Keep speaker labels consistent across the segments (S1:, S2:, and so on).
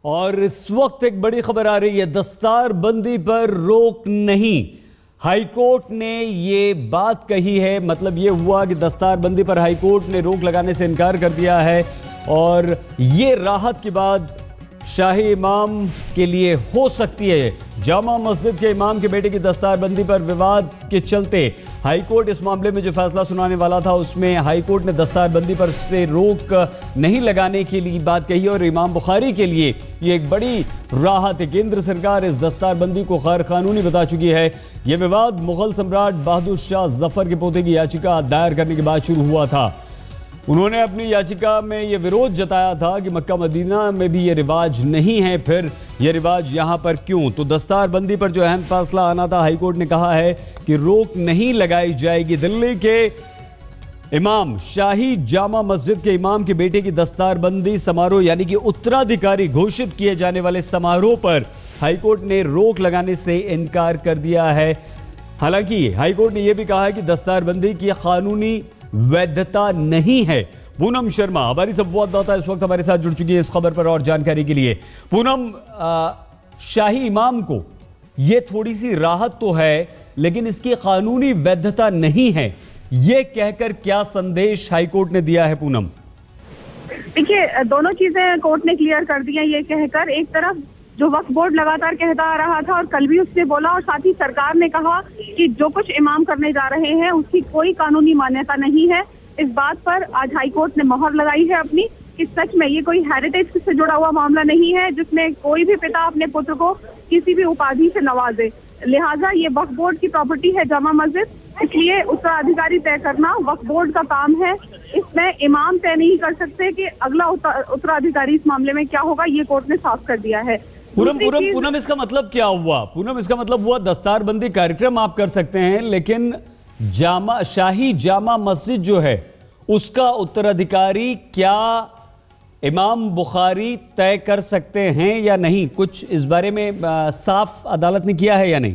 S1: और इस वक्त एक बड़ी खबर आ रही है, दस्तार बंदी पर रोक नहीं। हाईकोर्ट ने ये बात कही है, मतलब ये हुआ कि दस्तार बंदी पर हाईकोर्ट ने रोक लगाने से इनकार कर दिया है और ये राहत के बाद शाही इमाम के लिए हो सकती है। जामा मस्जिद के इमाम के बेटे की दस्तारबंदी पर विवाद के चलते हाईकोर्ट इस मामले में जो फैसला सुनाने वाला था उसमें हाईकोर्ट ने दस्तारबंदी पर से रोक नहीं लगाने के लिए बात कही और इमाम बुखारी के लिए ये एक बड़ी राहत है। केंद्र सरकार इस दस्तारबंदी को गैर कानूनी बता चुकी है। यह विवाद मुगल सम्राट बहादुर शाह जफर के पोते की याचिका दायर करने के बाद शुरू हुआ था। उन्होंने अपनी याचिका में यह विरोध जताया था कि मक्का मदीना में भी यह रिवाज नहीं है, फिर यह रिवाज यहां पर क्यों। तो दस्तारबंदी पर जो अहम फैसला आना था, हाईकोर्ट ने कहा है कि रोक नहीं लगाई जाएगी। दिल्ली के इमाम शाही जामा मस्जिद के इमाम के बेटे की दस्तारबंदी समारोह यानी कि उत्तराधिकारी घोषित किए जाने वाले समारोह पर हाईकोर्ट ने रोक लगाने से इनकार कर दिया है। हालांकि हाईकोर्ट ने यह भी कहा है कि दस्तारबंदी की कानूनी वैधता नहीं है। पूनम शर्मा हमारी संवाददाता इस वक्त हमारे साथ जुड़ चुकी है इस खबर पर और जानकारी के लिए। पूनम, शाही इमाम को यह थोड़ी सी राहत तो है लेकिन इसकी कानूनी वैधता नहीं है, यह कहकर क्या संदेश हाईकोर्ट ने दिया है? पूनम,
S2: देखिए, दोनों चीजें कोर्ट ने क्लियर कर दी हैं। ये कहकर एक तरफ जो वक्फ बोर्ड लगातार कहता आ रहा था और कल भी उसने बोला और साथ ही सरकार ने कहा कि जो कुछ इमाम करने जा रहे हैं उसकी कोई कानूनी मान्यता नहीं है। इस बात पर आज हाईकोर्ट ने मोहर लगाई है अपनी कि सच में ये कोई हेरिटेज से जुड़ा हुआ मामला नहीं है जिसमें कोई भी पिता अपने पुत्र को किसी भी उपाधि से नवाजे। लिहाजा ये वक्फ बोर्ड की प्रॉपर्टी है जामा मस्जिद, इसलिए उत्तराधिकारी तय करना वक्फ बोर्ड का काम है। इसमें इमाम तय नहीं कर सकते कि अगला उत्तराधिकारी इस मामले में क्या होगा, ये कोर्ट ने साफ कर दिया है।
S1: पूनम इसका मतलब क्या हुआ? पूनम, इसका मतलब हुआ दस्तारबंदी कार्यक्रम आप कर सकते हैं लेकिन शाही जामा मस्जिद जो है उसका उत्तराधिकारी क्या इमाम बुखारी तय कर सकते हैं या नहीं? कुछ इस बारे में साफ अदालत ने किया है या नहीं?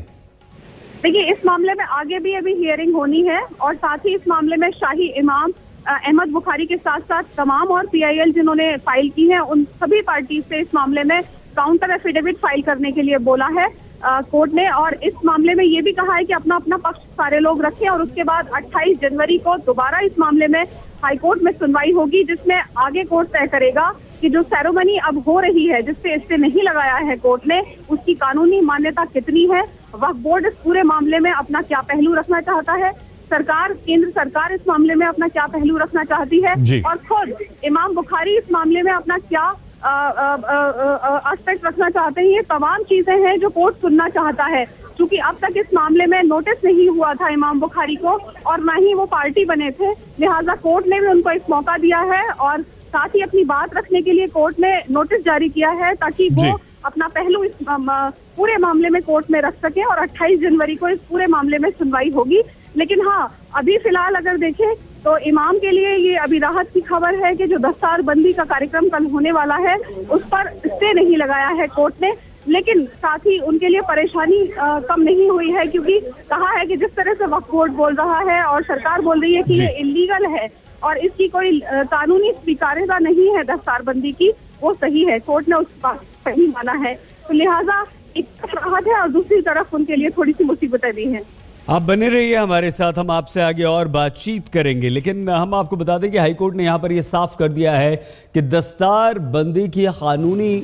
S2: देखिए, इस मामले में आगे भी अभी हियरिंग होनी है और साथ ही इस मामले में शाही इमाम अहमद बुखारी के साथ साथ तमाम और PIL जिन्होंने फाइल की है उन सभी पार्टी से इस मामले में काउंटर एफिडेविट फाइल करने के लिए बोला है कोर्ट ने। और इस मामले में ये भी कहा है कि अपना अपना पक्ष सारे लोग रखें और उसके बाद 28 जनवरी को दोबारा इस मामले में हाईकोर्ट में सुनवाई होगी जिसमें आगे कोर्ट तय करेगा कि जो सेरेमनी अब हो रही है जिससे स्टे नहीं लगाया है कोर्ट ने, उसकी कानूनी मान्यता कितनी है। वक्फ बोर्ड इस पूरे मामले में अपना क्या पहलू रखना चाहता है, सरकार, केंद्र सरकार इस मामले में अपना क्या पहलू रखना चाहती है और खुद इमाम बुखारी इस मामले में अपना क्या एस्पेक्ट रखना चाहते हैं। ये तमाम चीजें हैं जो कोर्ट सुनना चाहता है। क्योंकि अब तक इस मामले में नोटिस नहीं हुआ था इमाम बुखारी को और ना ही वो पार्टी बने थे, लिहाजा कोर्ट ने भी उनको एक मौका दिया है और साथ ही अपनी बात रखने के लिए कोर्ट ने नोटिस जारी किया है ताकि वो अपना पहलू इस पूरे मामले में कोर्ट में रख सके और 28 जनवरी को इस पूरे मामले में सुनवाई होगी। लेकिन हाँ, अभी फिलहाल अगर देखें तो इमाम के लिए ये अभी राहत की खबर है कि जो दस्तारबंदी का कार्यक्रम कल होने वाला है उस पर स्टे नहीं लगाया है कोर्ट ने। लेकिन साथ ही उनके लिए परेशानी कम नहीं हुई है क्योंकि कहा है कि जिस तरह से वक्फ बोर्ड बोल रहा है और सरकार बोल रही है कि ये इलीगल है और इसकी कोई कानूनी स्वीकार्यता नहीं है दस्तारबंदी की, वो सही है। कोर्ट ने उस बात सही माना है। तो लिहाजा एक तरफ राहत है और दूसरी तरफ उनके लिए थोड़ी सी मुसीबतें भी हैं।
S1: आप बने रहिए हमारे साथ, हम आपसे आगे और बातचीत करेंगे। लेकिन हम आपको बता दें कि हाईकोर्ट ने यहाँ पर यह साफ कर दिया है कि दस्तारबंदी की कानूनी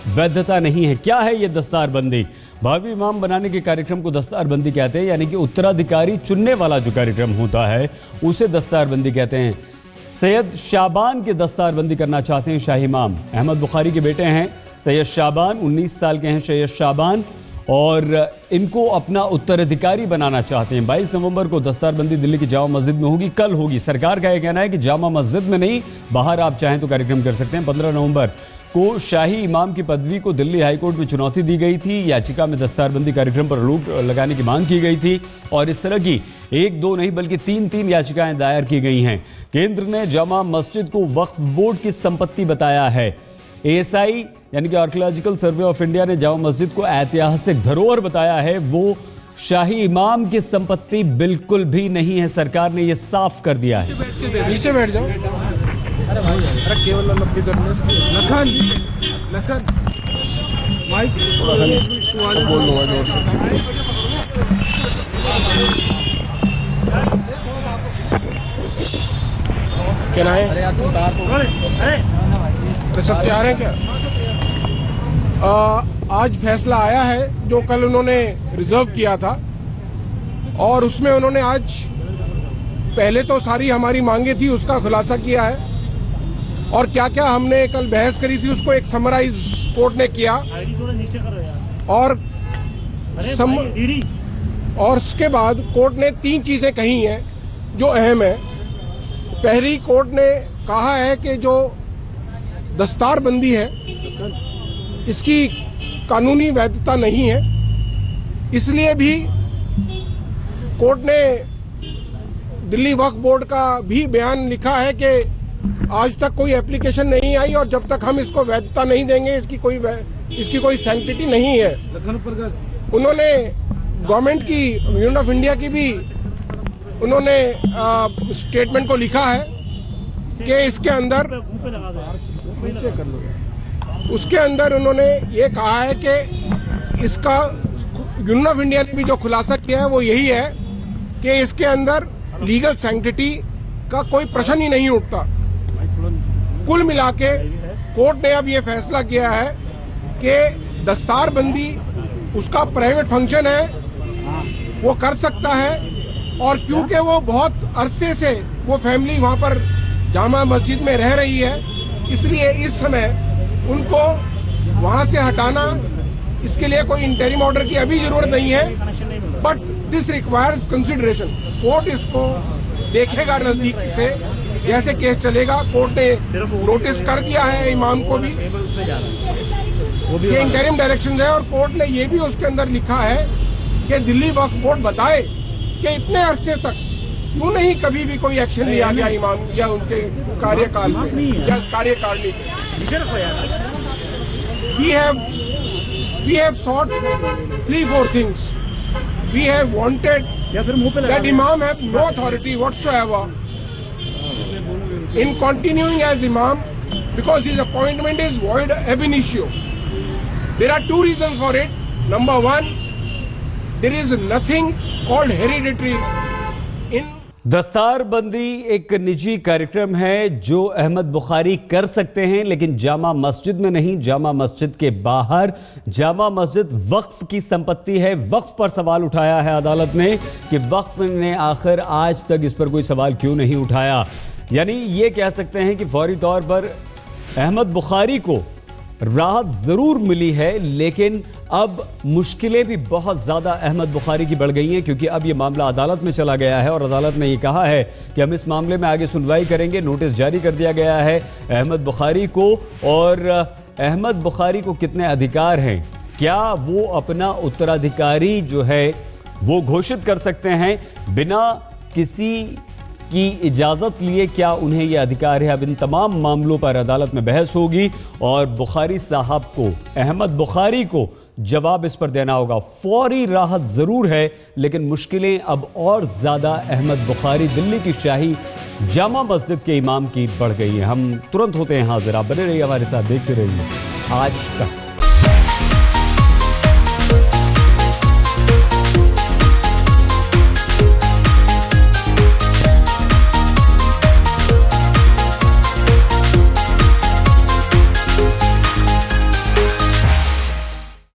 S1: वैधता नहीं है। क्या है ये दस्तारबंदी? भावी इमाम बनाने के कार्यक्रम को दस्तारबंदी कहते हैं, यानी कि उत्तराधिकारी चुनने वाला जो कार्यक्रम होता है उसे दस्तारबंदी कहते हैं। सैयद शाबान की दस्तारबंदी करना चाहते हैं शाही इमाम। अहमद बुखारी के बेटे हैं सैयद शाबान, 19 साल के हैं सैयद शाबान और इनको अपना उत्तराधिकारी बनाना चाहते हैं। 22 नवंबर को दस्तारबंदी दिल्ली की जामा मस्जिद में होगी, कल होगी। सरकार का यह कहना है कि जामा मस्जिद में नहीं, बाहर आप चाहें तो कार्यक्रम कर सकते हैं। 15 नवंबर को शाही इमाम की पदवी को दिल्ली हाईकोर्ट में चुनौती दी गई थी। याचिका में दस्तारबंदी कार्यक्रम पर रोक लगाने की मांग की गई थी और इस तरह की 1-2 नहीं बल्कि 3 याचिकाएं दायर की गई हैं। केंद्र ने जामा मस्जिद को वक्फ बोर्ड की संपत्ति बताया है। ASI यानी कि आर्कियोलॉजिकल सर्वे ऑफ इंडिया ने जामा मस्जिद को ऐतिहासिक धरोहर बताया है, वो शाही इमाम की संपत्ति बिल्कुल भी नहीं है। सरकार ने यह साफ कर दिया है।
S3: नीचे बैठ जाओ। अरे भाई, अरे केवल लखन बोल लूँगा जोर से। क्या है? तो सब तैयार हैं क्या? आज फैसला आया है जो कल उन्होंने रिजर्व किया था, और उसमें उन्होंने आज पहले तो सारी हमारी मांगे थी उसका खुलासा किया है, और क्या क्या हमने कल बहस करी थी उसको एक समराइज कोर्ट ने किया। और उसके बाद कोर्ट ने 3 चीजें कही हैं जो अहम है। पहली, कोर्ट ने कहा है कि जो दस्तारबंदी है इसकी कानूनी वैधता नहीं है, इसलिए भी कोर्ट ने दिल्ली वक्फ बोर्ड का भी बयान लिखा है कि आज तक कोई एप्लीकेशन नहीं आई, और जब तक हम इसको वैधता नहीं देंगे इसकी कोई सैंक्टिटी नहीं है। उन्होंने गवर्नमेंट की, यूनियन ऑफ इंडिया की भी उन्होंने स्टेटमेंट को लिखा है कि इसके अंदर उन्होंने ये कहा है कि इसका यूनियन ऑफ इंडिया ने भी जो खुलासा किया है वो यही है कि इसके अंदर लीगल सैंक्टिटी का कोई प्रश्न ही नहीं उठता। कुल मिला के कोर्ट ने अब ये फैसला किया है कि दस्तारबंदी उसका प्राइवेट फंक्शन है, वो कर सकता है, और क्योंकि वो बहुत अरसे से वो फैमिली वहाँ पर जामा मस्जिद में रह रही है, इसलिए इस समय उनको वहाँ से हटाना, इसके लिए कोई इंटरिम ऑर्डर की अभी जरूरत नहीं है, but this requires consideration. Court इसको देखेगा नजदीकी से, जैसे केस चलेगा। कोर्ट ने नोटिस कर दिया है इमाम को भी, ये इंटरिम डायरेक्शन है, और कोर्ट ने ये भी उसके अंदर लिखा है कि दिल्ली वक्फ बोर्ड बताए कि इतने अरसे तक क्यों नहीं कभी भी कोई एक्शन लिया गया इमाम या उनके कार्यकाल में या कार्यकारिणी में। We have sought 3-4 things. We have wanted that Imam have no authority whatsoever in continuing as Imam because his appointment is void ab initio. There are 2 reasons for it. Number 1, there is nothing called hereditary in
S1: दस्तारबंदी एक निजी कार्यक्रम है जो अहमद बुखारी कर सकते हैं, लेकिन जामा मस्जिद में नहीं, जामा मस्जिद के बाहर। जामा मस्जिद वक्फ की संपत्ति है। वक्फ पर सवाल उठाया है अदालत ने कि वक्फ ने आखिर आज तक इस पर कोई सवाल क्यों नहीं उठाया। यानी ये कह सकते हैं कि फौरी तौर पर अहमद बुखारी को राहत जरूर मिली है, लेकिन अब मुश्किलें भी बहुत ज़्यादा अहमद बुखारी की बढ़ गई हैं, क्योंकि अब ये मामला अदालत में चला गया है और अदालत ने ये कहा है कि हम इस मामले में आगे सुनवाई करेंगे। नोटिस जारी कर दिया गया है अहमद बुखारी को, और अहमद बुखारी को कितने अधिकार हैं, क्या वो अपना उत्तराधिकारी जो है वो घोषित कर सकते हैं बिना किसी की इजाज़त लिए, क्या उन्हें यह अधिकार है? अब इन तमाम मामलों पर अदालत में बहस होगी और बुखारी साहब को, अहमद बुखारी को जवाब इस पर देना होगा। फौरी राहत ज़रूर है, लेकिन मुश्किलें अब और ज़्यादा अहमद बुखारी, दिल्ली की शाही जामा मस्जिद के इमाम की बढ़ गई हैं। हम तुरंत होते हैं हाजिर, आप बने रहिए हमारे साथ, देखते रहिए आज तक।